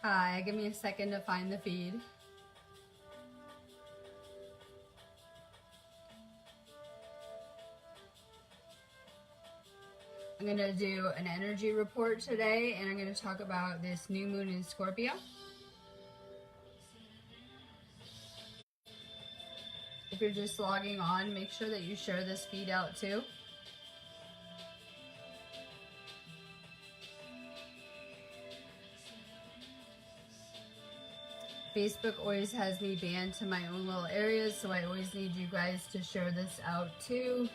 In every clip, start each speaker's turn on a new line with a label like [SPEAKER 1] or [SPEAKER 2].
[SPEAKER 1] Hi, give me a second to find the feed. I'm going to do an energy report today, and I'm going to talk about this new moon in Scorpio. If you're just logging on, make sure that you share this feed out too. Facebook always has me banned to my own little areas, so I always need you guys to share this out too.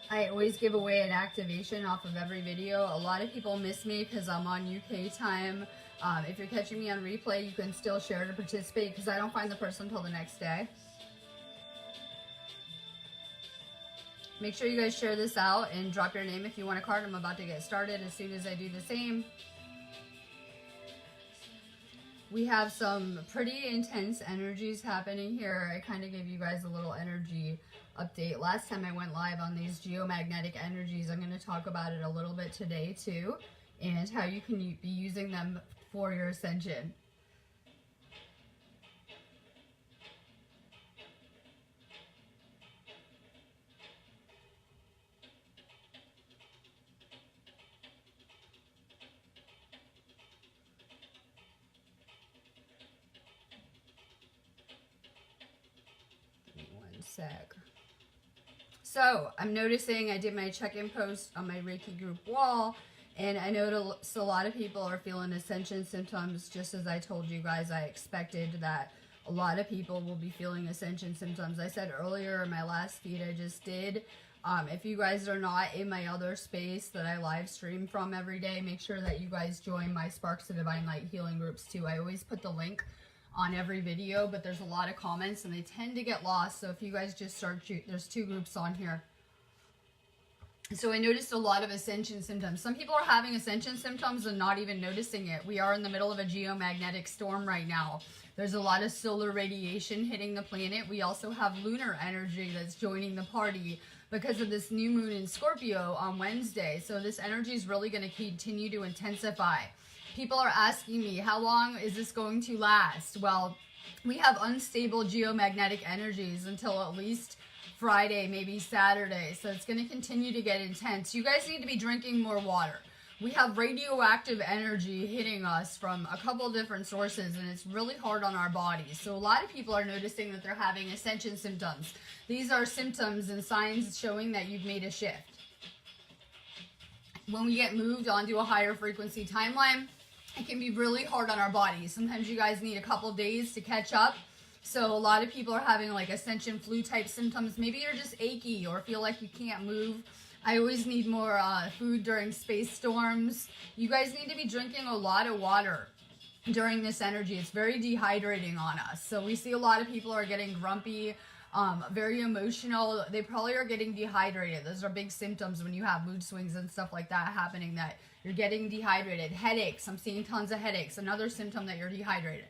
[SPEAKER 1] I always give away an activation off of every video. A lot of people miss me because I'm on UK time. If you're catching me on replay, you can still share to participate because I don't find the person until the next day. Make sure you guys share this out and drop your name if you want a card. I'm about to get started as soon as I do the same. We have some pretty intense energies happening here. I kind of gave you guys a little energy update last time I went live on these geomagnetic energies. I'm going to talk about it a little bit today too, and how you can be using them for your ascension. Sec. So I'm noticing I did my check-in post on my Reiki group wall, and I noticed a lot of people are feeling ascension symptoms. Just as I told you guys, I expected that a lot of people will be feeling ascension symptoms. I said earlier in my last feed I just did, if you guys are not in my other space that I live stream from every day, make sure that you guys join my Sparks of Divine Light healing groups too. I always put the link on every video, but there's a lot of comments and they tend to get lost. So if you guys just search, there's 2 groups on here. So I noticed a lot of ascension symptoms. Some people are having ascension symptoms and not even noticing it. We are in the middle of a geomagnetic storm right now. There's a lot of solar radiation hitting the planet. We also have lunar energy that's joining the party because of this new moon in Scorpio on Wednesday. So this energy is really going to continue to intensify. People are asking me, how long is this going to last? Well, we have unstable geomagnetic energies until at least Friday, maybe Saturday. So it's going to continue to get intense. You guys need to be drinking more water. We have radioactive energy hitting us from a couple different sources, and it's really hard on our bodies. So a lot of people are noticing that they're having ascension symptoms. These are symptoms and signs showing that you've made a shift. When we get moved onto a higher frequency timeline, it can be really hard on our bodies. Sometimes you guys need a couple days to catch up. So a lot of people are having like ascension flu type symptoms. Maybe you're just achy or feel like you can't move. I always need more food during space storms. You guys need to be drinking a lot of water during this energy. It's very dehydrating on us. So we see a lot of people are getting grumpy, very emotional. They probably are getting dehydrated. Those are big symptoms when you have mood swings and stuff like that happening, that you're getting dehydrated. Headaches. I'm seeing tons of headaches. Another symptom that you're dehydrated.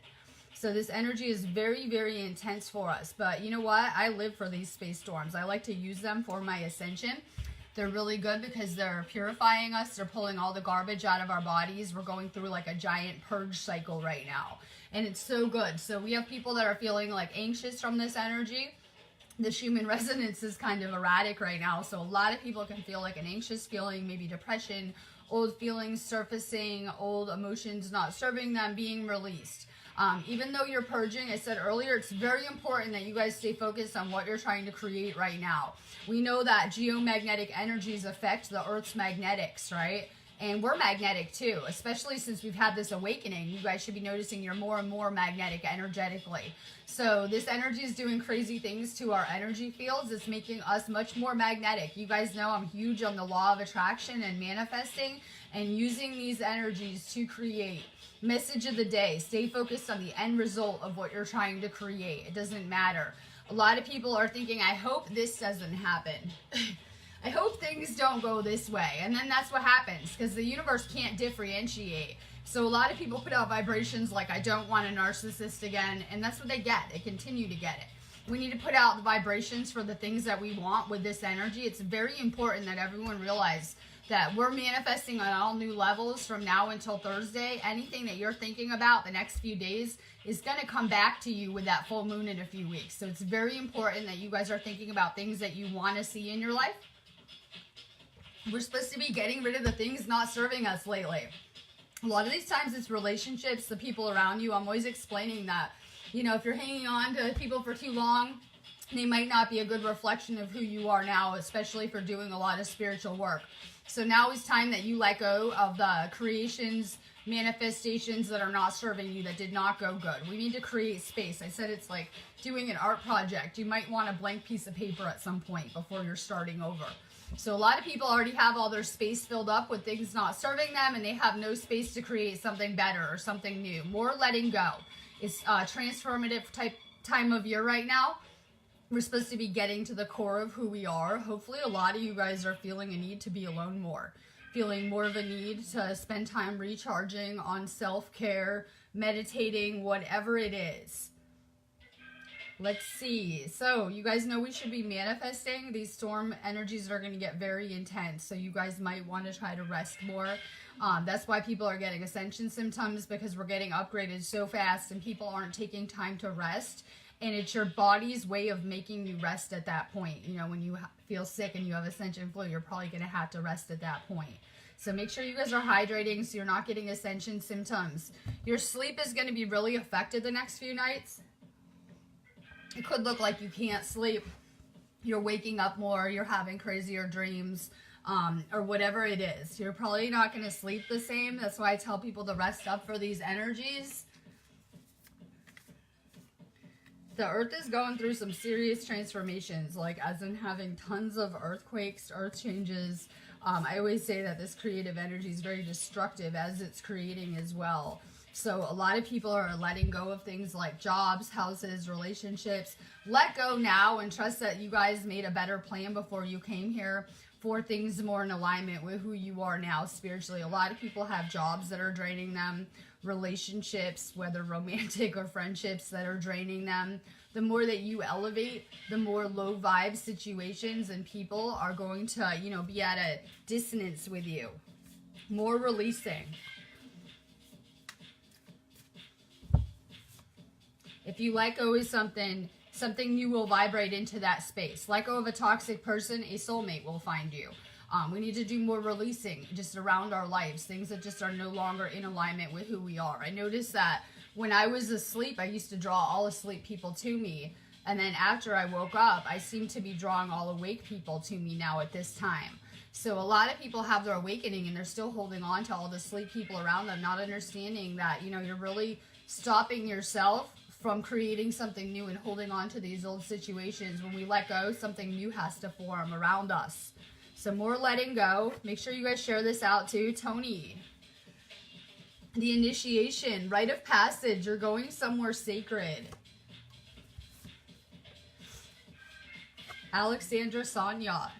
[SPEAKER 1] So this energy is very, very intense for us. But you know what? I live for these space storms. I like to use them for my ascension. They're really good because they're purifying us. They're pulling all the garbage out of our bodies. We're going through like a giant purge cycle right now. And it's so good. So we have people that are feeling like anxious from this energy. The human resonance is kind of erratic right now. So a lot of people can feel like an anxious feeling, maybe depression, old feelings surfacing, old emotions not serving them, being released. Even though you're purging, I said earlier, it's very important that you guys stay focused on what you're trying to create right now. We know that geomagnetic energies affect the Earth's magnetics, right? And we're magnetic too, especially since we've had this awakening. You guys should be noticing you're more and more magnetic energetically. So this energy is doing crazy things to our energy fields. It's making us much more magnetic. You guys know I'm huge on the law of attraction and manifesting and using these energies to create. Message of the day: stay focused on the end result of what you're trying to create. It doesn't matter. A lot of people are thinking, I hope this doesn't happen. I hope things don't go this way. And then that's what happens, because the universe can't differentiate. So a lot of people put out vibrations like, I don't want a narcissist again. And that's what they get. They continue to get it. We need to put out the vibrations for the things that we want with this energy. It's very important that everyone realize that we're manifesting on all new levels from now until Thursday. Anything that you're thinking about the next few days is going to come back to you with that full moon in a few weeks. So it's very important that you guys are thinking about things that you want to see in your life. We're supposed to be getting rid of the things not serving us lately. A lot of these times it's relationships, the people around you. I'm always explaining that, you know, if you're hanging on to people for too long, they might not be a good reflection of who you are now, especially for doing a lot of spiritual work. So now is time that you let go of the creations, manifestations that are not serving you, that did not go good. We need to create space. I said it's like doing an art project. You might want a blank piece of paper at some point before you're starting over. So a lot of people already have all their space filled up with things not serving them, and they have no space to create something better or something new. More letting go. It's a transformative type time of year right now. We're supposed to be getting to the core of who we are. Hopefully a lot of you guys are feeling a need to be alone more. Feeling more of a need to spend time recharging on self-care, meditating, whatever it is. Let's see. So you guys know we should be manifesting. These storm energies are going to get very intense. So you guys might want to try to rest more. That's why people are getting ascension symptoms, because we're getting upgraded so fast and people aren't taking time to rest. And it's your body's way of making you rest at that point. You know, when you feel sick and you have ascension flu, you're probably going to have to rest at that point. So make sure you guys are hydrating so you're not getting ascension symptoms. Your sleep is going to be really affected the next few nights. It could look like you can't sleep. You're waking up more. You're having crazier dreams, or whatever it is. You're probably not going to sleep the same. That's why I tell people to rest up for these energies. The earth is going through some serious transformations, like as in having tons of earthquakes, earth changes. I always say that this creative energy is very destructive as it's creating as well. So a lot of people are letting go of things like jobs, houses, relationships. Let go now and trust that you guys made a better plan before you came here for things more in alignment with who you are now spiritually. A lot of people have jobs that are draining them, relationships, whether romantic or friendships, that are draining them. The more that you elevate, the more low vibe situations and people are going to, you know, be at a dissonance with you. More releasing. If you let go of something, something new will vibrate into that space. Let go of a toxic person, a soulmate will find you. We need to do more releasing just around our lives, things that just are no longer in alignment with who we are. I noticed that when I was asleep, I used to draw all asleep people to me. And then after I woke up, I seem to be drawing all awake people to me now at this time. So a lot of people have their awakening and they're still holding on to all the sleep people around them, not understanding that, you know, you're really stopping yourself from creating something new and holding on to these old situations. When we let go, something new has to form around us. So more letting go. Make sure you guys share this out too. Tony. The initiation, rite of passage. You're going somewhere sacred. Alexandra Sonia.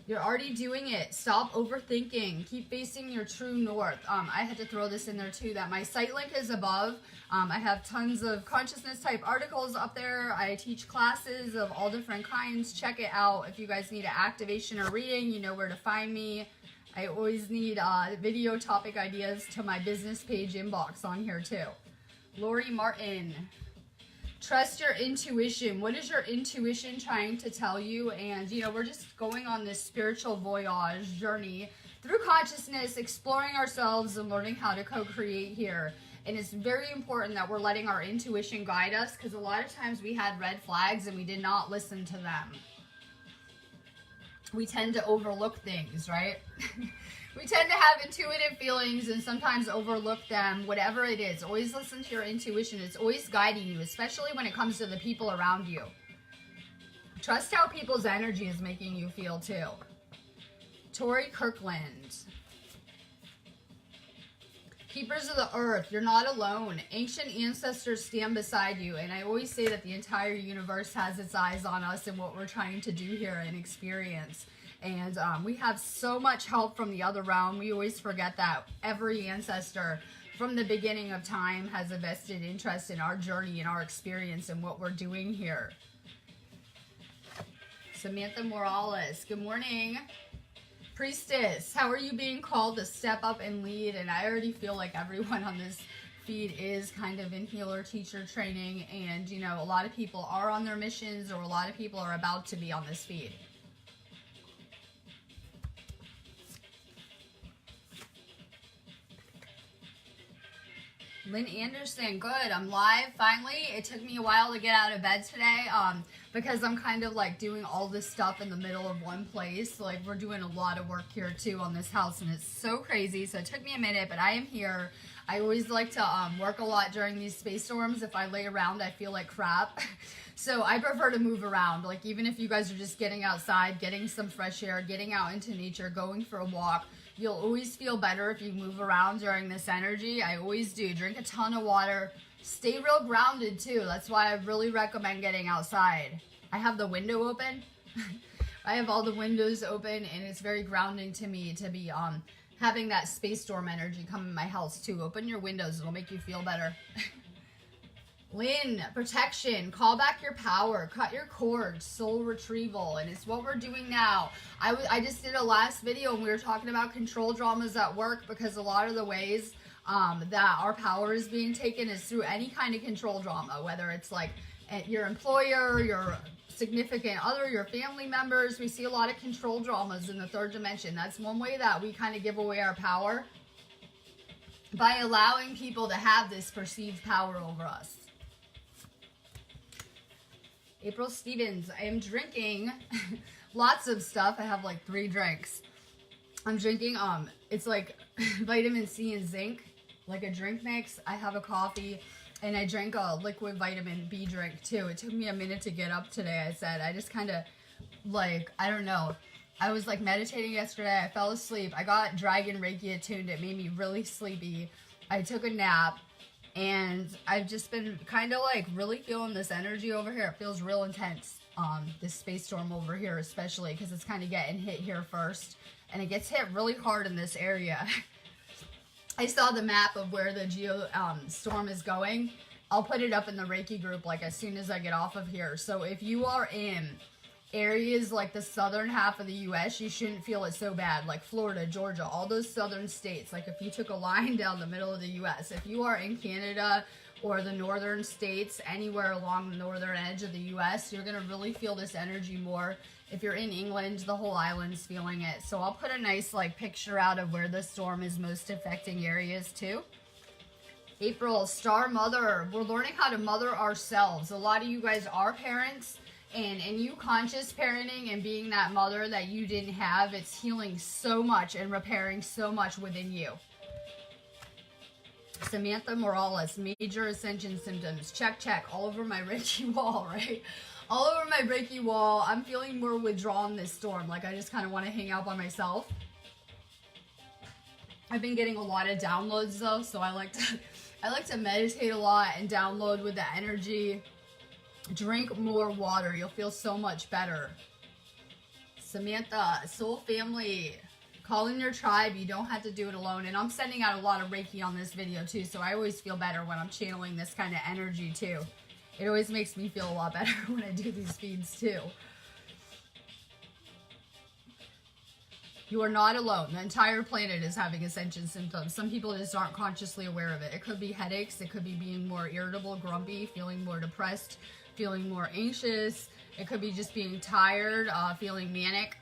[SPEAKER 1] You're already doing it. Stop overthinking. Keep facing your true north. I had to throw this in there too, that my site link is above. I have tons of consciousness type articles up there. I teach classes of all different kinds. Check it out. If you guys need an activation or reading, you know where to find me. I always need video topic ideas to my business page inbox on here too. Lori Martin. Trust your intuition. What is your intuition trying to tell you? And, you know, we're just going on this spiritual voyage journey through consciousness, exploring ourselves and learning how to co-create here. And it's very important that we're letting our intuition guide us, because a lot of times we had red flags and we did not listen to them. We tend to overlook things, right? We tend to have intuitive feelings and sometimes overlook them, whatever it is. Always listen to your intuition. It's always guiding you, especially when it comes to the people around you. Trust how people's energy is making you feel too. Tori Kirkland. Keepers of the earth, you're not alone. Ancient ancestors stand beside you. And I always say that the entire universe has its eyes on us and what we're trying to do here and experience. And we have so much help from the other realm. We always forget that. Every ancestor from the beginning of time has a vested interest in our journey and our experience and what we're doing here. Samantha Morales, good morning. Priestess, how are you being called to step up and lead? And I already feel like everyone on this feed is kind of in healer teacher training, and you know, a lot of people are on their missions, or a lot of people are about to be on this feed. Lynn Anderson, good. I'm live finally. It took me a while to get out of bed today because I'm kind of like doing all this stuff in the middle of one place. Like, we're doing a lot of work here too on this house, and it's so crazy. So it took me a minute, but I am here. I always like to work a lot during these space storms. If I lay around, I feel like crap. So I prefer to move around. Like, even if you guys are just getting outside, getting some fresh air, getting out into nature, going for a walk, you'll always feel better if you move around during this energy. I always do. Drink a ton of water. Stay real grounded too. That's why I really recommend getting outside. I have the window open. I have all the windows open, and it's very grounding to me to be having that space storm energy come in my house too. Open your windows. It'll make you feel better. Lynn, protection, call back your power, cut your cords, soul retrieval, and it's what we're doing now. I just did a last video and we were talking about control dramas at work, because a lot of the ways that our power is being taken is through any kind of control drama, whether it's like your employer, your significant other, your family members. We see a lot of control dramas in the third dimension. That's one way that we kind of give away our power, by allowing people to have this perceived power over us. April Stevens, I am drinking lots of stuff. I have like 3 drinks. I'm drinking, it's like vitamin C and zinc, like a drink mix. I have a coffee, and I drank a liquid vitamin B drink too. It took me a minute to get up today, I said. I just kind of, like, I don't know. I was like meditating yesterday. I fell asleep. I got Dragon Reiki attuned. It made me really sleepy. I took a nap. And I've just been kind of like really feeling this energy over here. It feels real intense, this space storm over here, especially because it's kind of getting hit here first. And it gets hit really hard in this area. I saw the map of where the storm is going. I'll put it up in the Reiki group like as soon as I get off of here. So if you are in areas like the southern half of the U.S., you shouldn't feel it so bad, like Florida, Georgia, all those southern states. Like if you took a line down the middle of the U.S., if you are in Canada or the northern states, anywhere along the northern edge of the U.S., you're going to really feel this energy more. If you're in England, the whole island's feeling it. So I'll put a nice like picture out of where the storm is most affecting areas too. April, Star Mother, we're learning how to mother ourselves. A lot of you guys are parents. And you conscious parenting and being that mother that you didn't have, it's healing so much and repairing so much within you. Samantha Morales, major ascension symptoms. Check, check. All over my Reiki wall, right? All over my Reiki wall. I'm feeling more withdrawn this storm. Like I just kind of want to hang out by myself. I've been getting a lot of downloads though, so I like to meditate a lot and download with the energy. Drink more water. You'll feel so much better. Samantha, soul family, call in your tribe. You don't have to do it alone. And I'm sending out a lot of Reiki on this video too, so I always feel better when I'm channeling this kind of energy too. It always makes me feel a lot better when I do these feeds too. You are not alone. The entire planet is having ascension symptoms. Some people just aren't consciously aware of it. It could be headaches. It could be being more irritable, grumpy, feeling more depressed, feeling more anxious. It could be just being tired, feeling manic,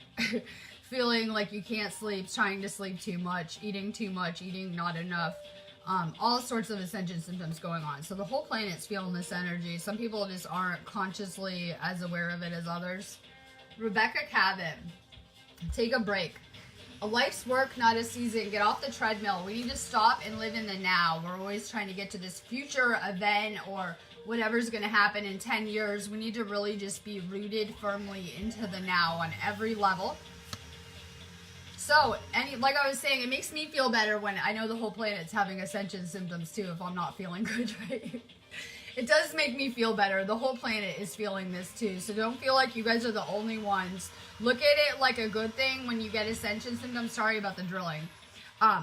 [SPEAKER 1] feeling like you can't sleep, trying to sleep too much, eating not enough. All sorts of ascension symptoms going on. So the whole planet's feeling this energy. Some people just aren't consciously as aware of it as others. Rebecca Cavan, take a break. A life's work, not a season. Get off the treadmill. We need to stop and live in the now. We're always trying to get to this future event or whatever's going to happen in 10 years. We need to really just be rooted firmly into the now on every level. So, like I was saying, it makes me feel better when I know the whole planet's having ascension symptoms too if I'm not feeling good, right? It does make me feel better. The whole planet is feeling this too. So don't feel like you guys are the only ones. Look at it like a good thing when you get ascension symptoms. Sorry about the drilling.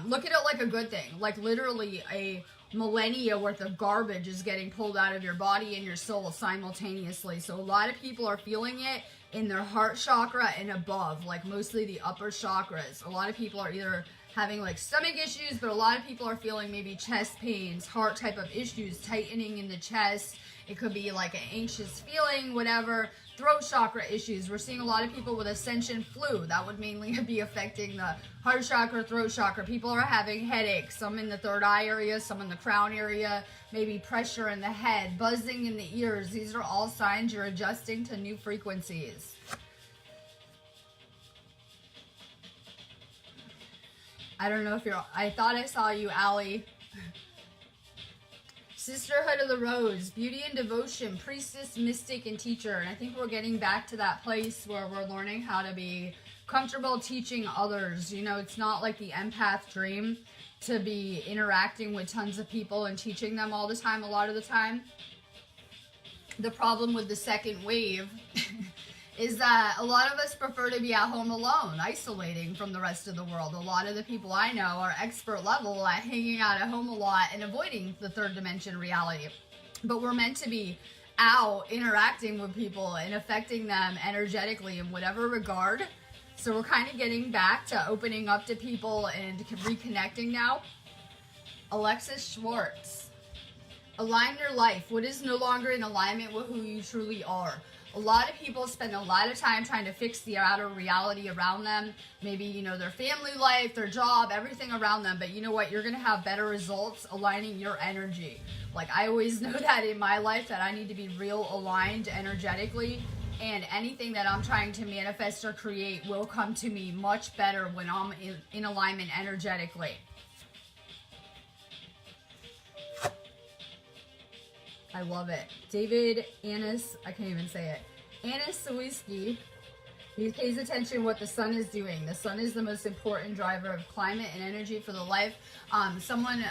[SPEAKER 1] Look at it like a good thing. Like literally a millennia worth of garbage is getting pulled out of your body and your soul simultaneously. So a lot of people are feeling it in their heart chakra and above, like mostly the upper chakras. A lot of people are either having like stomach issues, but a lot of people are feeling maybe chest pains, heart type of issues, tightening in the chest. It could be like an anxious feeling, whatever. Throat chakra issues. We're seeing a lot of people with ascension flu. That would mainly be affecting the heart chakra, throat chakra. People are having headaches. Some in the third eye area, some in the crown area. Maybe pressure in the head, buzzing in the ears. These are all signs you're adjusting to new frequencies. I don't know if you're... I thought I saw you, Allie. Sisterhood of the Rose, beauty and devotion, priestess, mystic, and teacher. And I think we're getting back to that place where we're learning how to be comfortable teaching others. You know, it's not like the empath dream to be interacting with tons of people and teaching them all the time, a lot of the time. The problem with the second wave is that a lot of us prefer to be at home alone, isolating from the rest of the world. A lot of the people I know are expert level at hanging out at home a lot and avoiding the third dimension reality. But we're meant to be out interacting with people and affecting them energetically in whatever regard. So we're kind of getting back to opening up to people and reconnecting now. Alexis Schwartz. Align your life. What is no longer in alignment with who you truly are? A lot of people spend a lot of time trying to fix the outer reality around them. Maybe, you know, their family life, their job, everything around them. But you know what? You're going to have better results aligning your energy. Like, I always know that in my life that I need to be real aligned energetically. And anything that I'm trying to manifest or create will come to me much better when I'm in alignment energetically. I love it. David Annis, I can't even say it. Annis Sawiski, he pays attention to what the sun is doing. The sun is the most important driver of climate and energy for the life. Someone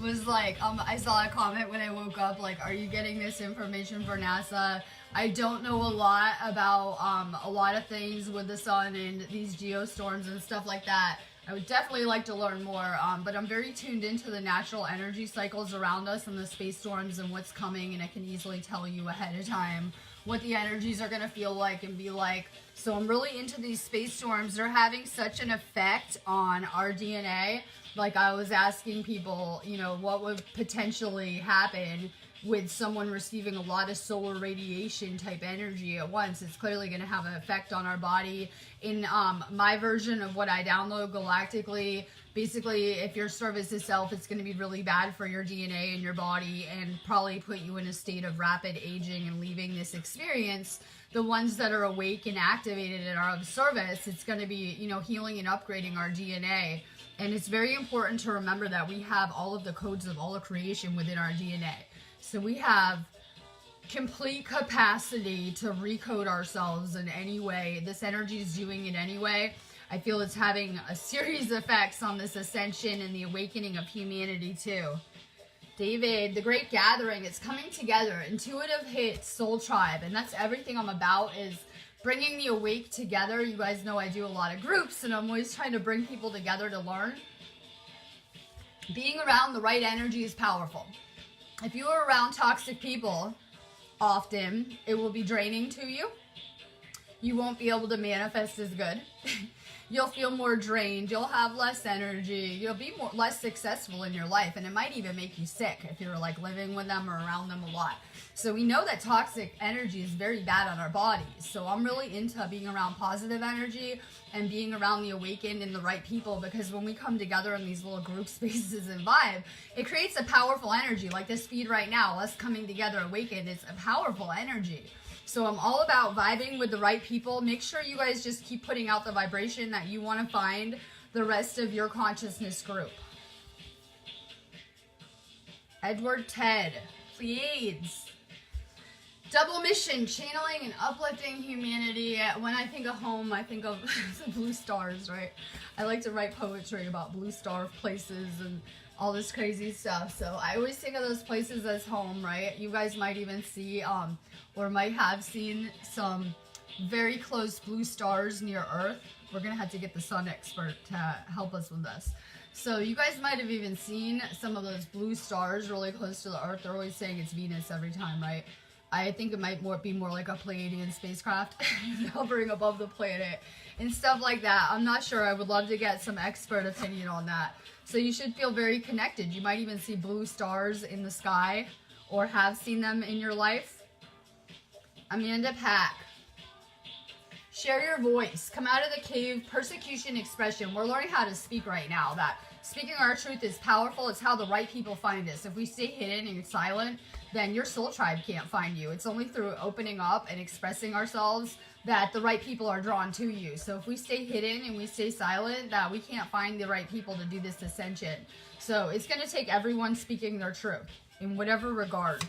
[SPEAKER 1] was like, I saw a comment when I woke up, like, are you getting this information for NASA? I don't know a lot about a lot of things with the sun and these geostorms and stuff like that. I would definitely like to learn more, but I'm very tuned into the natural energy cycles around us and the space storms and what's coming, and I can easily tell you ahead of time what the energies are going to feel like and be like. So I'm really into these space storms. They're having such an effect on our DNA. Like, I was asking people, you know, what would potentially happen with someone receiving a lot of solar radiation type energy at once. It's clearly going to have an effect on our body. In my version of what I download galactically, basically, if your service is self, it's going to be really bad for your DNA and your body and probably put you in a state of rapid aging and leaving this experience. The ones that are awake and activated and are of service, it's going to be, you know, healing and upgrading our DNA. And it's very important to remember that we have all of the codes of all of creation within our DNA. So we have complete capacity to recode ourselves in any way. This energy is doing it anyway. I feel it's having a series of effects on this ascension and the awakening of humanity too. David, the Great Gathering, it's coming together. Intuitive hits, Soul Tribe, and that's everything I'm about, is bringing the awake together. You guys know I do a lot of groups, and I'm always trying to bring people together to learn. Being around the right energy is powerful. If you are around toxic people often, it will be draining to you. You won't be able to manifest as good. You'll feel more drained. You'll have less energy. You'll be less successful in your life. And it might even make you sick if you're like living with them or around them a lot. So we know that toxic energy is very bad on our bodies. So I'm really into being around positive energy and being around the awakened and the right people, because when we come together in these little group spaces and vibe, it creates a powerful energy. Like this feed right now, us coming together awakened, it's a powerful energy. So I'm all about vibing with the right people. Make sure you guys just keep putting out the vibration that you want to find the rest of your consciousness group. Edward Ted, Pleiades. Double mission, channeling and uplifting humanity. When I think of home, I think of the blue stars, right? I like to write poetry about blue star places and all this crazy stuff. So I always think of those places as home, right? You guys might even see or might have seen some very close blue stars near Earth. we're going to have to get the sun expert to help us with this. So you guys might have even seen some of those blue stars really close to the Earth. They're always saying it's Venus every time, right? I think it might be more like a Pleiadian spacecraft hovering above the planet and stuff like that. I'm not sure. I would love to get some expert opinion on that. So you should feel very connected. You might even see blue stars in the sky or have seen them in your life. Amanda Pack. Share your voice. Come out of the cave. Persecution expression. We're learning how to speak right now. That speaking our truth is powerful. It's how the right people find us. If we stay hidden and silent, then your soul tribe can't find you. It's only through opening up and expressing ourselves that the right people are drawn to you. So if we stay hidden and we stay silent, that we can't find the right people to do this ascension. So it's going to take everyone speaking their truth in whatever regard.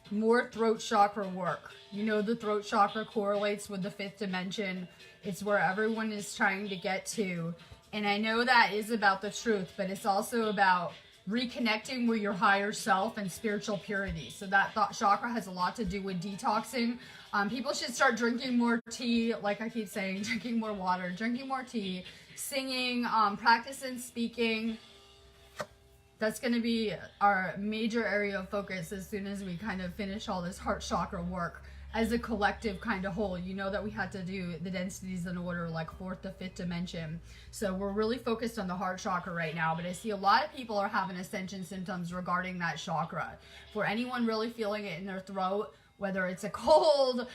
[SPEAKER 1] More throat chakra work. You know, the throat chakra correlates with the 5th dimension. It's where everyone is trying to get to. And I know that is about the truth, but it's also about reconnecting with your higher self and spiritual purity. So that thought chakra has a lot to do with detoxing. People should start drinking more tea, like I keep saying, drinking more water, drinking more tea, singing, practicing speaking. That's going to be our major area of focus as soon as we kind of finish all this heart chakra work as a collective kind of whole. You know that we had to do the densities in order, like 4th to 5th dimension. So we're really focused on the heart chakra right now, but I see a lot of people are having ascension symptoms regarding that chakra. For anyone really feeling it in their throat, whether it's a cold,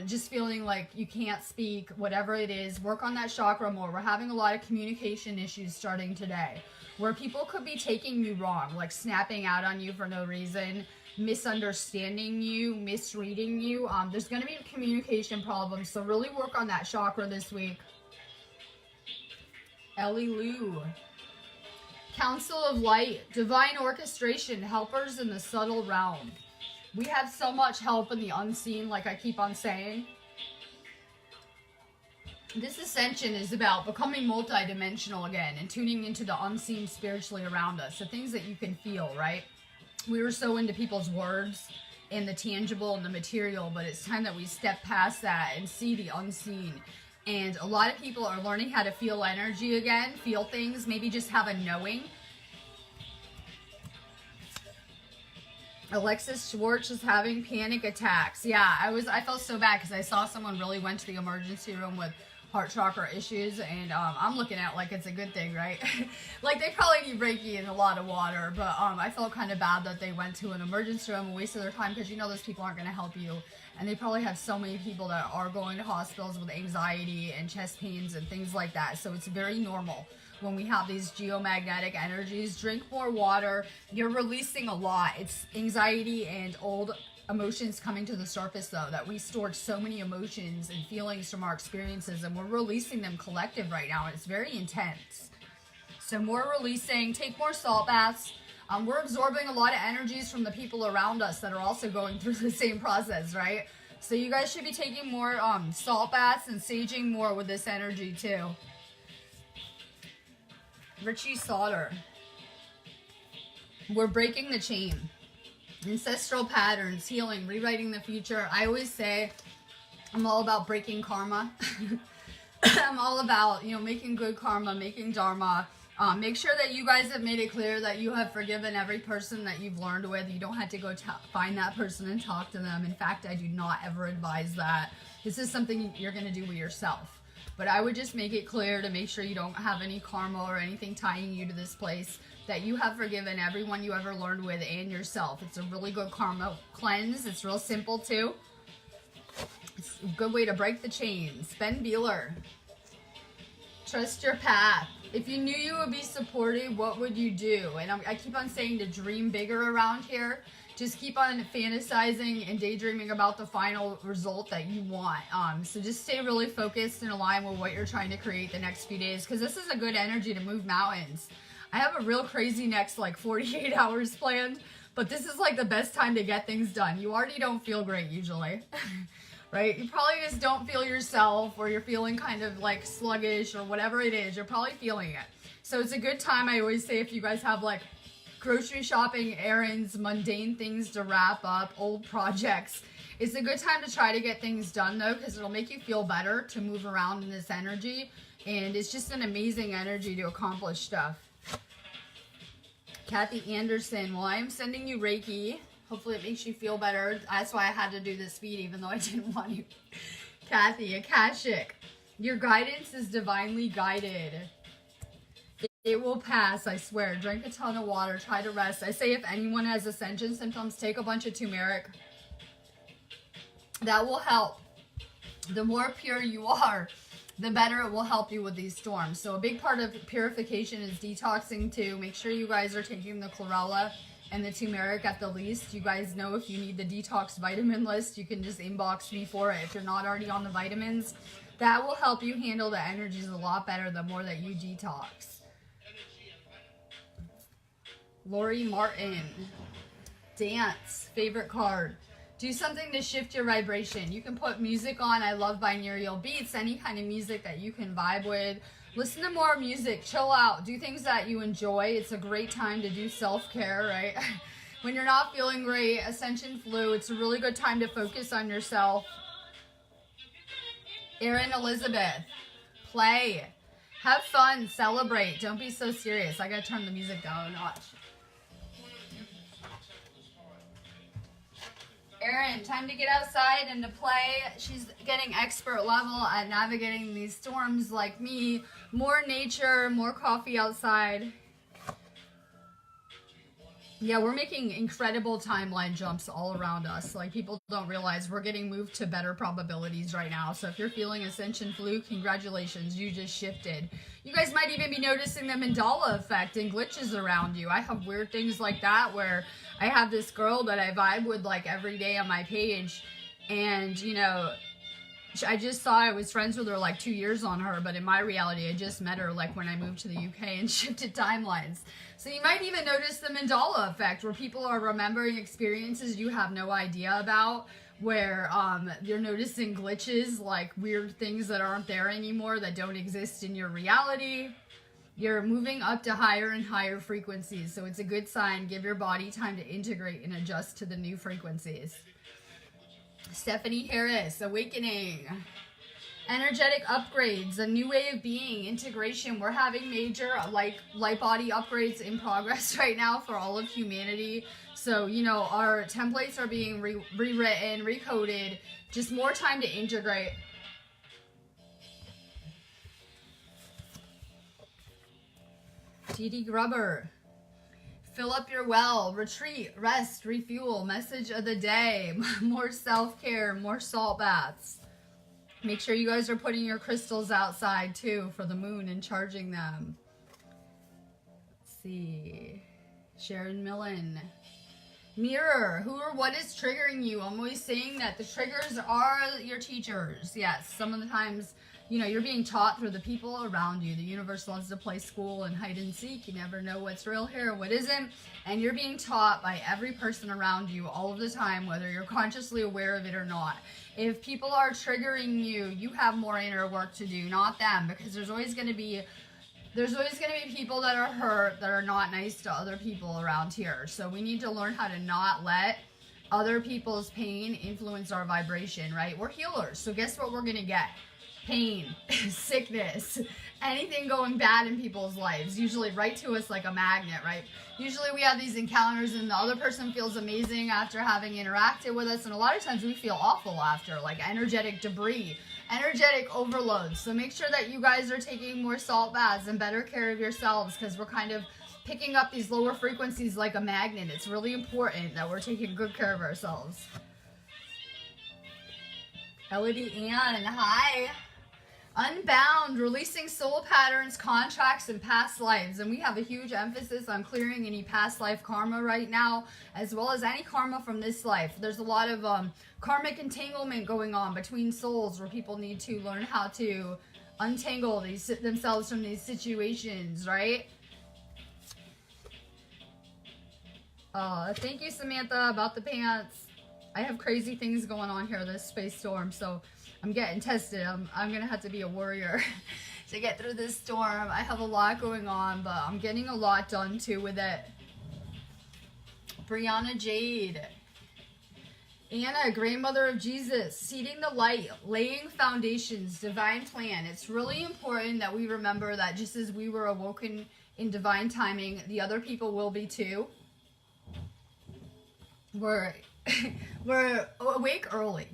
[SPEAKER 1] just feeling like you can't speak, whatever it is, work on that chakra more. We're having a lot of communication issues starting today, where people could be taking you wrong, like snapping out on you for no reason, misunderstanding you, misreading you. There's going to be communication problems, so really work on that chakra this week. Ellie Lou. Council of Light, divine orchestration, helpers in the subtle realm. We have so much help in the unseen, like I keep on saying. This ascension is about becoming multidimensional again and tuning into the unseen spiritually around us, the things that you can feel, right? We were so into people's words and the tangible and the material, but it's time that we step past that and see the unseen. And a lot of people are learning how to feel energy again, feel things, maybe just have a knowing. Alexis Schwartz is having panic attacks. Yeah, I felt so bad because I saw someone really went to the emergency room with heart chakra issues, and I'm looking at it like it's a good thing, right? Like they probably need Reiki and a lot of water, but I felt kind of bad that they went to an emergency room and wasted their time, because you know those people aren't going to help you, and they probably have so many people that are going to hospitals with anxiety and chest pains and things like that. So it's very normal when we have these geomagnetic energies. Drink more water. You're releasing a lot. It's anxiety and old emotions coming to the surface, though, that we stored so many emotions and feelings from our experiences, and we're releasing them collective right now, and it's very intense. So more releasing. Take more salt baths. We're absorbing a lot of energies from the people around us that are also going through the same process, right? So you guys should be taking more salt baths and saging more with this energy too. Richie Sauter. We're breaking the chain. Ancestral patterns, healing, rewriting the future. I always say I'm all about breaking karma. I'm all about, you know, making good karma, making dharma. Make sure that you guys have made it clear that you have forgiven every person that you've learned with. You don't have to go find that person and talk to them. In fact, I do not ever advise that. This is something you're going to do with yourself. But I would just make it clear to make sure you don't have any karma or anything tying you to this place, that you have forgiven everyone you ever learned with and yourself. It's a really good karma cleanse. It's real simple too. It's a good way to break the chains. Ben Beeler. Trust your path. If you knew you would be supported, what would you do? And I keep on saying to dream bigger around here. Just keep on fantasizing and daydreaming about the final result that you want. So just stay really focused and aligned with what you're trying to create the next few days, because this is a good energy to move mountains. I have a real crazy next like 48 hours planned, but this is like the best time to get things done. You already don't feel great usually, right? You probably just don't feel yourself, or you're feeling kind of like sluggish or whatever it is. You're probably feeling it. So it's a good time, I always say, if you guys have like grocery shopping, errands, mundane things to wrap up, old projects. It's a good time to try to get things done though, because it'll make you feel better to move around in this energy. And it's just an amazing energy to accomplish stuff. Kathy Anderson, well, I'm sending you Reiki. Hopefully it makes you feel better. That's why I had to do this feed, even though I didn't want to. Kathy, Akashic, your guidance is divinely guided. It will pass, I swear. Drink a ton of water. Try to rest. I say if anyone has ascension symptoms, take a bunch of turmeric. That will help. The more pure you are, the better it will help you with these storms. So a big part of purification is detoxing too. Make sure you guys are taking the chlorella and the turmeric at the least. You guys know if you need the detox vitamin list, you can just inbox me for it if you're not already on the vitamins. That will help you handle the energies a lot better the more that you detox. Lori Martin, dance, favorite card. Do something to shift your vibration. You can put music on. I love binaural beats, any kind of music that you can vibe with. Listen to more music, chill out, do things that you enjoy. It's a great time to do self-care, right? When you're not feeling great, Ascension Flu, it's a really good time to focus on yourself. Erin Elizabeth, play, have fun, celebrate, don't be so serious. I gotta turn the music down a notch. Erin, time to get outside and to play. She's getting expert level at navigating these storms like me. More nature, more coffee outside. Yeah, we're making incredible timeline jumps all around us. Like, people don't realize we're getting moved to better probabilities right now. So if you're feeling Ascension Flu, congratulations, you just shifted. You guys might even be noticing the Mandala effect and glitches around you. I have weird things like that where I have this girl that I vibe with like every day on my page. And, you know, I just saw I was friends with her like 2 years on her. But in my reality, I just met her like when I moved to the UK and shifted timelines. So you might even notice the Mandala effect where people are remembering experiences you have no idea about, where you're noticing glitches, like weird things that aren't there anymore, that don't exist in your reality. You're moving up to higher and higher frequencies, so it's a good sign. Give your body time to integrate and adjust to the new frequencies. Stephanie Harris, awakening. Energetic upgrades, a new way of being, integration. We're having major light body upgrades in progress right now for all of humanity. So, you know, our templates are being rewritten, recoded. Just more time to integrate. Dee Grubber. Fill up your well, retreat, rest, refuel. Message of the day. More self-care, more salt baths. Make sure you guys are putting your crystals outside too for the moon and charging them. Let's see. Sharon Millen. Mirror. Who or what is triggering you? I'm always saying that the triggers are your teachers. Yes, some of the times, you know, you're being taught through the people around you. The universe loves to play school and hide and seek. You never know what's real here, what isn't. And you're being taught by every person around you all of the time, whether you're consciously aware of it or not. If people are triggering you, you have more inner work to do, not them, because there's always going to be people that are hurt, that are not nice to other people around here. So we need to learn how to not let other people's pain influence our vibration, right? We're healers. So guess what we're going to get? Pain, sickness, anything going bad in people's lives, usually right to us like a magnet, right? Usually we have these encounters and the other person feels amazing after having interacted with us, and a lot of times we feel awful after, like energetic debris, energetic overload. So make sure that you guys are taking more salt baths and better care of yourselves, because we're kind of picking up these lower frequencies like a magnet. It's really important that we're taking good care of ourselves. Elodie Ann, hi. Unbound, releasing soul patterns, contracts, and past lives. And we have a huge emphasis on clearing any past life karma right now, as well as any karma from this life. There's a lot of karmic entanglement going on between souls where people need to learn how to untangle themselves from these situations, right? Thank you, Samantha, about the pants. I have crazy things going on here this space storm, so I'm getting tested. I'm gonna have to be a warrior to get through this storm. I have a lot going on, but I'm getting a lot done too with it. Brianna Jade. Anna, grandmother of Jesus, seeding the light, laying foundations, divine plan. It's really important that we remember that just as we were awoken in divine timing, the other people will be too. We're awake early.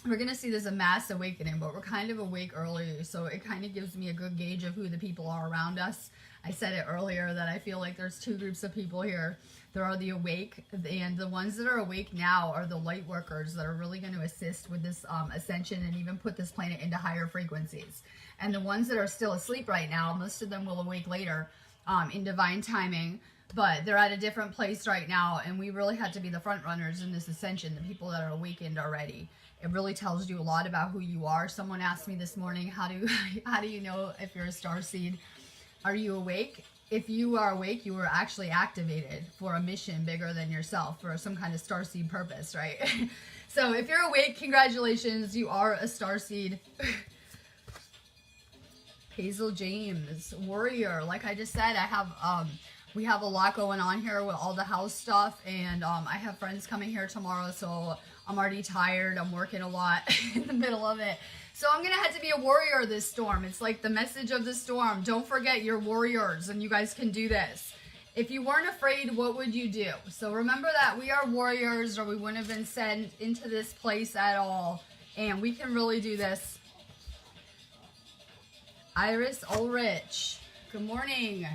[SPEAKER 1] We're going to see this a mass awakening, but we're kind of awake early, so it kind of gives me a good gauge of who the people are around us. I said it earlier that I feel like there's two groups of people here. There are the awake, and the ones that are awake now are the light workers that are really going to assist with this ascension and even put this planet into higher frequencies. And the ones that are still asleep right now, most of them will awake later in divine timing, but they're at a different place right now, and we really had to be the front runners in this ascension, the people that are awakened already. It really tells you a lot about who you are. Someone asked me this morning, how do you know if you're a starseed? Are you awake? If you are awake, you were actually activated for a mission bigger than yourself, for some kind of starseed purpose, right? So if you're awake, congratulations, you are a starseed. Hazel James, warrior. Like I just said, we have a lot going on here with all the house stuff, and I have friends coming here tomorrow, so I'm already tired. I'm working a lot in the middle of it. So I'm going to have to be a warrior this storm. It's like the message of the storm. Don't forget you're warriors, and you guys can do this. If you weren't afraid, what would you do? So remember that we are warriors, or we wouldn't have been sent into this place at all. And we can really do this. Iris Ulrich, good morning.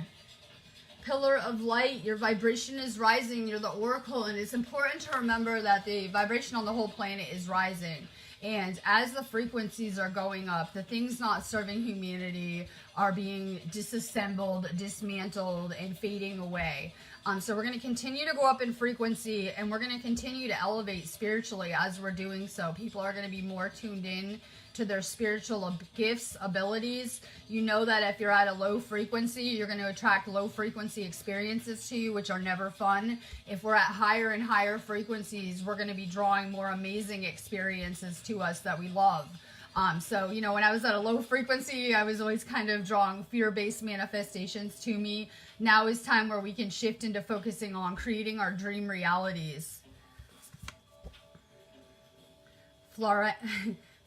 [SPEAKER 1] Pillar of light, your vibration is rising. You're the oracle, and it's important to remember that the vibration on the whole planet is rising. And as the frequencies are going up, the things not serving humanity are being disassembled, dismantled, and fading away. So we're going to continue to go up in frequency, and we're going to continue to elevate spiritually as we're doing so. People are going to be more tuned in to their spiritual gifts, abilities. You know that if you're at a low frequency, you're going to attract low frequency experiences to you, which are never fun. If we're at higher and higher frequencies, we're going to be drawing more amazing experiences to us that we love. So, you know, when I was at a low frequency, I was always kind of drawing fear-based manifestations to me. Now is time where we can shift into focusing on creating our dream realities.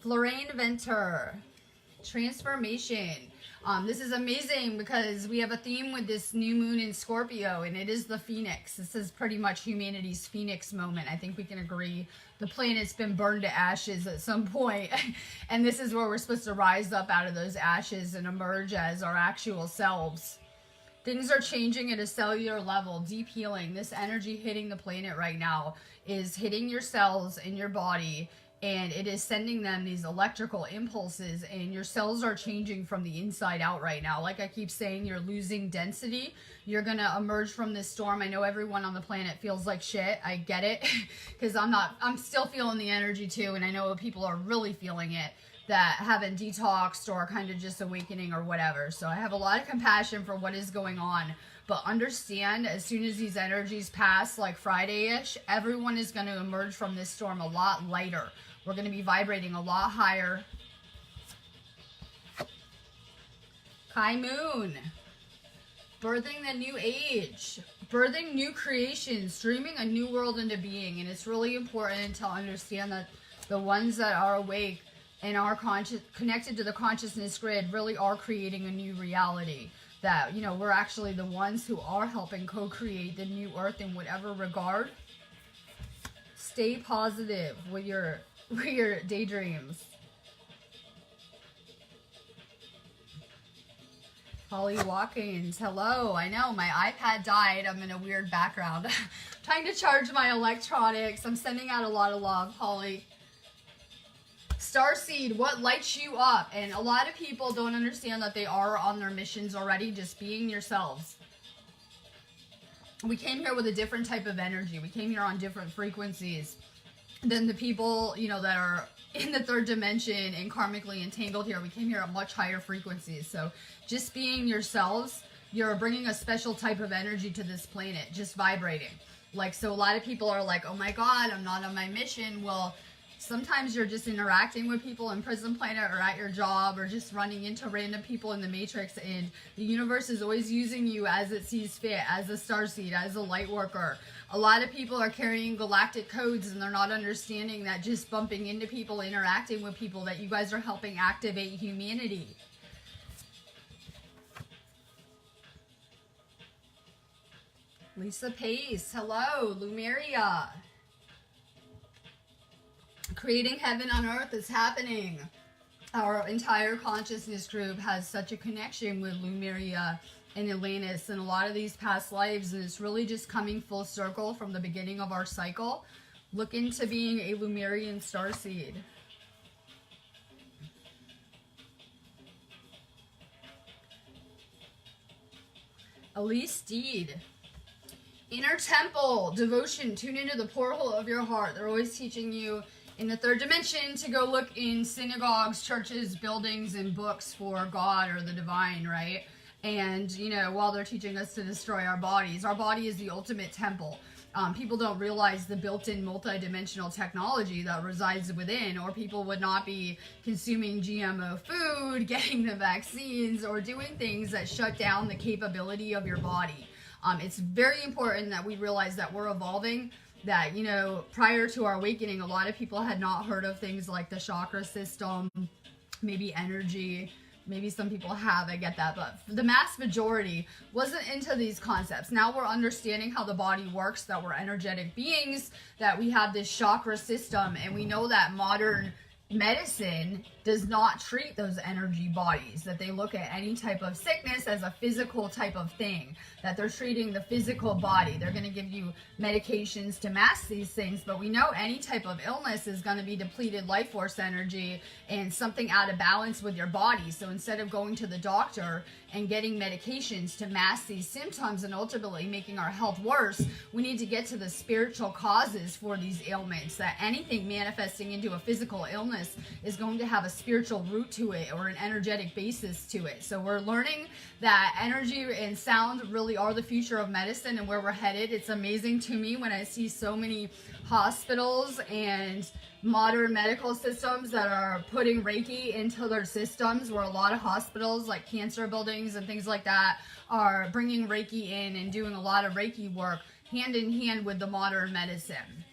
[SPEAKER 1] Lorraine Venter, transformation. This is amazing because we have a theme with this new moon in Scorpio, and it is the Phoenix. This is pretty much humanity's Phoenix moment. I think we can agree the planet's been burned to ashes at some point, and this is where we're supposed to rise up out of those ashes and emerge as our actual selves. Things are changing at a cellular level, deep healing. This energy hitting the planet right now is hitting your cells in your body, and it is sending them these electrical impulses, and your cells are changing from the inside out right now. Like I keep saying, you're losing density. You're going to emerge from this storm. I know everyone on the planet feels like shit. I get it, because I'm still feeling the energy too, and I know people are really feeling it that haven't detoxed or kind of just awakening or whatever. So I have a lot of compassion for what is going on. But understand, as soon as these energies pass, like Friday-ish, everyone is going to emerge from this storm a lot lighter. We're going to be vibrating a lot higher. Kai Moon. Birthing the new age. Birthing new creations. Dreaming a new world into being. And it's really important to understand that the ones that are awake and are connected to the consciousness grid really are creating a new reality. That, you know, we're actually the ones who are helping co-create the new earth in whatever regard. Stay positive with your daydreams. Holly Watkins, hello. I know my iPad died. I'm in a weird background. Trying to charge my electronics. I'm sending out a lot of love, Holly. Starseed, what lights you up? And a lot of people don't understand that they are on their missions already, just being yourselves. We came here with a different type of energy. We came here on different frequencies than the people, you know, that are in the third dimension and karmically entangled here. We came here at much higher frequencies. So just being yourselves, you're bringing a special type of energy to this planet, just vibrating. Like, so a lot of people are like, oh my God, I'm not on my mission. Well, Sometimes you're just interacting with people in Prison Planet or at your job or just running into random people in the Matrix, and the universe is always using you as it sees fit, as a starseed, as a light worker. A lot of people are carrying galactic codes and they're not understanding that just bumping into people, interacting with people, that you guys are helping activate humanity. Lisa Pace, hello. Lumeria. Creating heaven on earth is happening. Our entire consciousness group has such a connection with Lumeria and Atlantis and a lot of these past lives, and it's really just coming full circle from the beginning of our cycle. Look into being a Lumerian starseed. Elise Deed. Inner temple, devotion, tune into the portal of your heart. They're always teaching you in the third dimension to go look in synagogues, churches, buildings, and books for God or the divine, right? And, you know, while they're teaching us to destroy our body is the ultimate temple. People don't realize the built-in multi-dimensional technology that resides within, or people would not be consuming GMO food, getting the vaccines, or doing things that shut down the capability of your body. It's very important that we realize that we're evolving, that, you know, prior to our awakening, a lot of people had not heard of things like the chakra system, maybe energy. Maybe some people have, I get that, but the mass majority wasn't into these concepts. Now we're understanding how the body works, that we're energetic beings, that we have this chakra system, and we know that modern medicine does not treat those energy bodies, that they look at any type of sickness as a physical type of thing, that they're treating the physical body. They're going to give you medications to mask these things, but we know any type of illness is going to be depleted life force energy and something out of balance with your body. So instead of going to the doctor and getting medications to mask these symptoms and ultimately making our health worse, we need to get to the spiritual causes for these ailments, that anything manifesting into a physical illness is going to have a spiritual root to it or an energetic basis to it. So we're learning that energy and sound really are the future of medicine and where we're headed. It's amazing to me when I see so many hospitals and modern medical systems that are putting Reiki into their systems, where a lot of hospitals like cancer buildings and things like that are bringing Reiki in and doing a lot of Reiki work hand in hand with the modern medicine.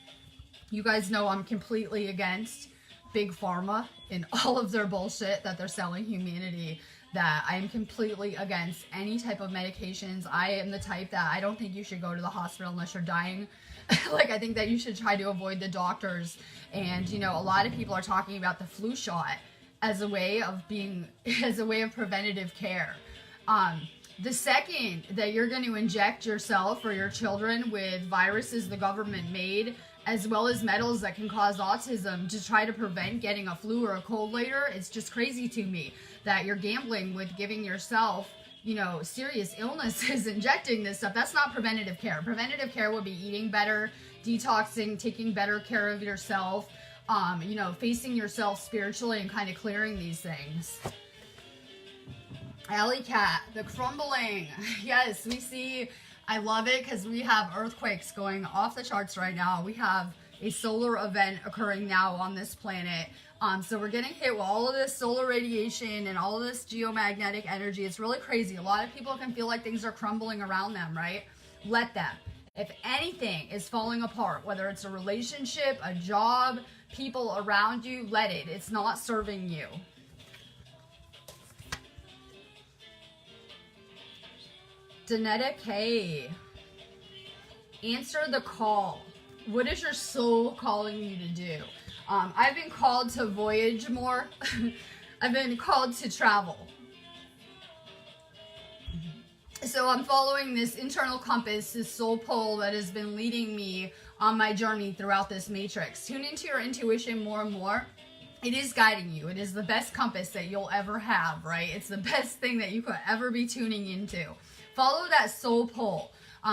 [SPEAKER 1] You guys know I'm completely against Big Pharma and all of their bullshit that they're selling humanity, that I am completely against any type of medications. I am the type that I don't think you should go to the hospital unless you're dying. Like, I think that you should try to avoid the doctors. And, you know, a lot of people are talking about the flu shot as a way of preventative care. The second that you're going to inject yourself or your children with viruses the government made, as well as metals that can cause autism, to try to prevent getting a flu or a cold later, it's just crazy to me that you're gambling with giving yourself, you know, serious illnesses, injecting this stuff. That's not preventative care. Preventative care would be eating better, detoxing, taking better care of yourself, you know, facing yourself spiritually and kind of clearing these things. Alley Cat, the crumbling. Yes, we see, I love it because we have earthquakes going off the charts right now. We have a solar event occurring now on this planet. So we're getting hit with all of this solar radiation and all of this geomagnetic energy. It's really crazy. A lot of people can feel like things are crumbling around them, right? Let them. If anything is falling apart, whether it's a relationship, a job, people around you, let it. It's not serving you. Danetta K. Answer the call. What is your soul calling you to do? I've been called to voyage more. I've been called to travel. So I'm following this internal compass, this soul pole that has been leading me on my journey throughout this matrix. Tune into your intuition more and more. It is guiding you. It is the best compass that you'll ever have, right? It's the best thing that you could ever be tuning into. Follow that soul pole.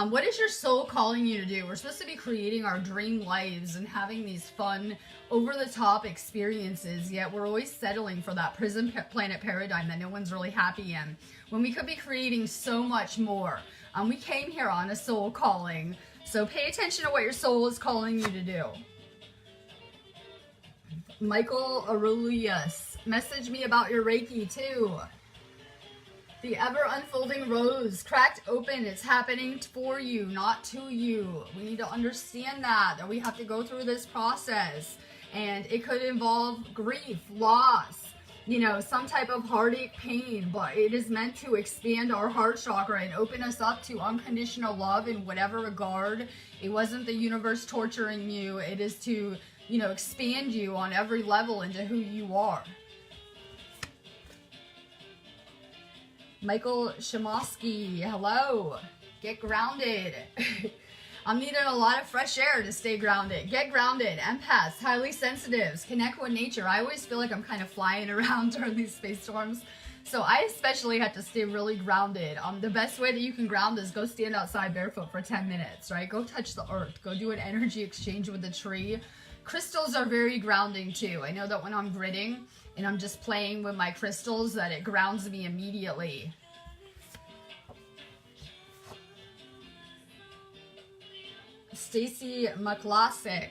[SPEAKER 1] What is your soul calling you to do? We're supposed to be creating our dream lives and having these fun, over-the-top experiences, yet we're always settling for that prison planet paradigm that no one's really happy in, when we could be creating so much more. We came here on a soul calling, so pay attention to what your soul is calling you to do. Michael Aurelius, message me about your Reiki too. The ever unfolding rose, cracked open. It's happening for you, not to you. We need to understand that we have to go through this process. And it could involve grief, loss, you know, some type of heartache, pain. But it is meant to expand our heart chakra and open us up to unconditional love in whatever regard. It wasn't the universe torturing you. It is to, you know, expand you on every level into who you are. Michael Shimosky, hello. Get grounded. I'm needing a lot of fresh air to stay grounded. Get grounded. Empaths, highly sensitives, connect with nature. I always feel like I'm kind of flying around during these space storms. So I especially have to stay really grounded. The best way that you can ground is go stand outside barefoot for 10 minutes, right? Go touch the earth. Go do an energy exchange with a tree. Crystals are very grounding too. I know that when I'm gridding and I'm just playing with my crystals, that it grounds me immediately. Stacy McClassic.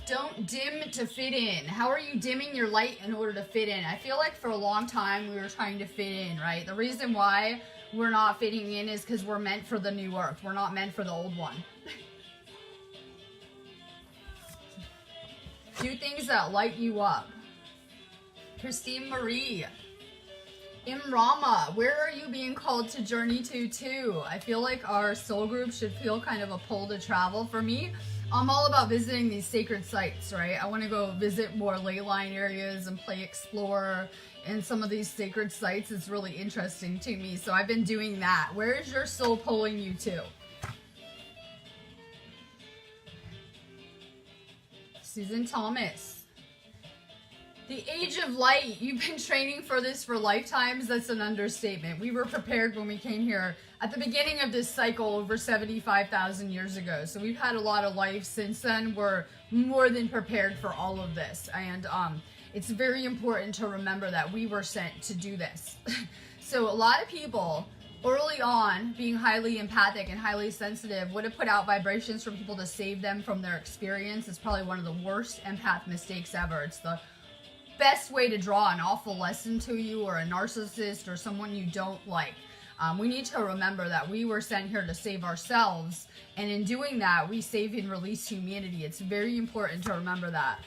[SPEAKER 1] Don't dim to fit in. How are you dimming your light in order to fit in? I feel like for a long time we were trying to fit in, right? The reason why we're not fitting in is because we're meant for the new earth. We're not meant for the old one. Do things that light you up. Christine Marie. Imrama, where are you being called to journey to too? I feel like our soul group should feel kind of a pull to travel. For me, I'm all about visiting these sacred sites, right? I want to go visit more ley line areas and play explorer. And some of these sacred sites is really interesting to me. So I've been doing that. Where is your soul pulling you to? Susan Thomas. The age of light. You've been training for this for lifetimes. That's an understatement. We were prepared when we came here at the beginning of this cycle over 75,000 years ago. So we've had a lot of life since then. We're more than prepared for all of this. And it's very important to remember that we were sent to do this. So a lot of people early on, being highly empathic and highly sensitive, would have put out vibrations for people to save them from their experience. It's probably one of the worst empath mistakes ever. It's the best way to draw an awful lesson to you, or a narcissist, or someone you don't like. We need to remember that we were sent here to save ourselves, and in doing that, we save and release humanity. It's very important to remember that.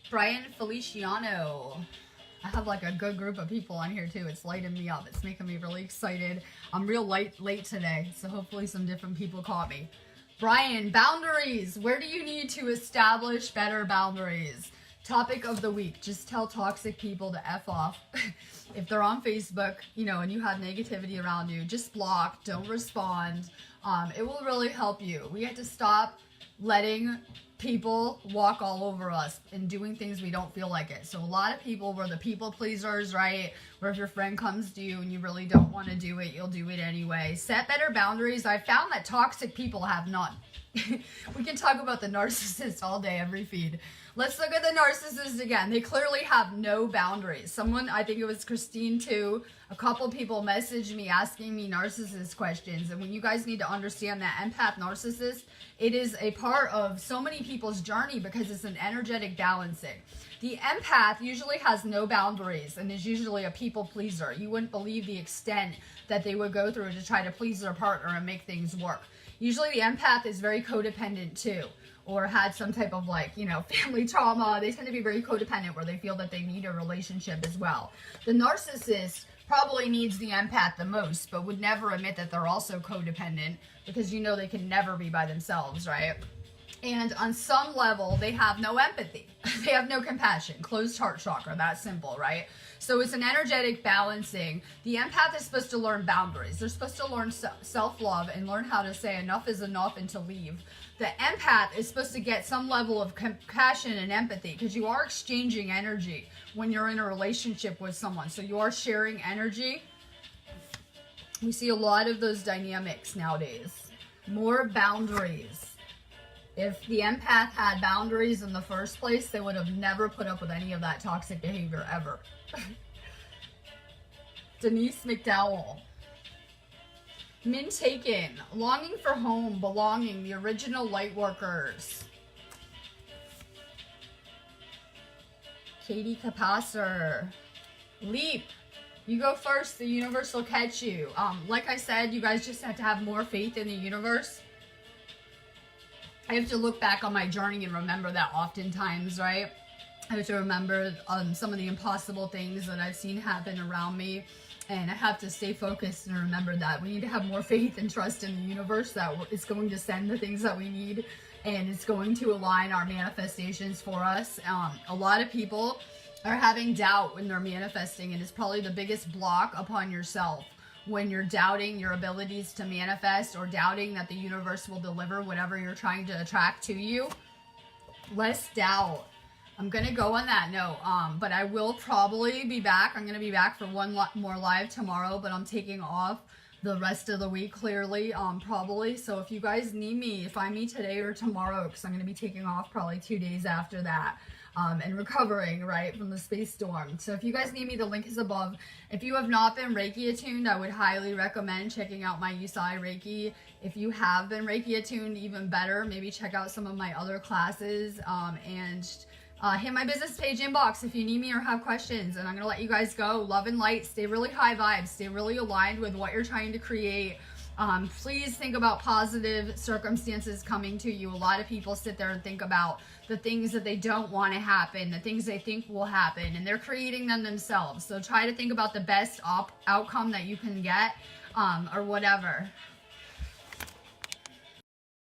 [SPEAKER 1] Brian Feliciano. I have like a good group of people on here too. It's lighting me up. It's making me really excited. I'm real late today, so hopefully some different people caught me. Brian, boundaries. Where do you need to establish better boundaries? Topic of the week. Just tell toxic people to F off. If they're on Facebook, you know, and you have negativity around you, just block. Don't respond. It will really help you. We have to stop letting people walk all over us and doing things we don't feel like it. So a lot of people were the people pleasers, right? Where if your friend comes to you and you really don't want to do it, you'll do it anyway. Set better boundaries. I found that toxic people have none. We can talk about the narcissist all day, every feed. Let's look at the narcissist again. They clearly have no boundaries. Someone, I think it was Christine too, a couple people messaged me asking me narcissist questions. And when you guys need to understand that empath narcissist, it is a part of so many people's journey because it's an energetic balancing. The empath usually has no boundaries and is usually a people pleaser. You wouldn't believe the extent that they would go through to try to please their partner and make things work. Usually the empath is very codependent too, or had some type of like, you know, family trauma. They tend to be very codependent where they feel that they need a relationship as well. The narcissist probably needs the empath the most, but would never admit that they're also codependent because you know they can never be by themselves, right? And on some level, they have no empathy. They have no compassion. Closed heart chakra, that simple, right? So it's an energetic balancing. The empath is supposed to learn boundaries. They're supposed to learn self-love and learn how to say enough is enough and to leave. The empath is supposed to get some level of compassion and empathy because you are exchanging energy when you're in a relationship with someone. So you are sharing energy. We see a lot of those dynamics nowadays. More boundaries. If the empath had boundaries in the first place, they would have never put up with any of that toxic behavior ever. Denise McDowell. Min taken, longing for home, belonging, the original light workers. Katie Capacer. Leap. You go first, the universe will catch you. Like I said, you guys just have to have more faith in the universe. I have to look back on my journey and remember that oftentimes, right? I have to remember some of the impossible things that I've seen happen around me. And I have to stay focused and remember that we need to have more faith and trust in the universe that it's going to send the things that we need. And it's going to align our manifestations for us. A lot of people are having doubt when they're manifesting, and it's probably the biggest block upon yourself when you're doubting your abilities to manifest or doubting that the universe will deliver whatever you're trying to attract to you. Less doubt. I'm going to go on that note, but I will probably be back. I'm going to be back for one more live tomorrow, but I'm taking off the rest of the week, clearly, probably. So if you guys need me, find me today or tomorrow, because I'm going to be taking off probably 2 days after that. And recovering, right, from the space storm. So if you guys need me, the link is above. If you have not been Reiki attuned, I would highly recommend checking out my Yusai Reiki. If you have been Reiki attuned, even better. Maybe check out some of my other classes, and hit my business page inbox if you need me or have questions. And I'm going to let you guys go. Love and light. Stay really high vibes. Stay really aligned with what you're trying to create. Please think about positive circumstances coming to you. A lot of people sit there and think about the things that they don't want to happen, the things they think will happen, and they're creating them themselves. So try to think about the best outcome that you can get, or whatever.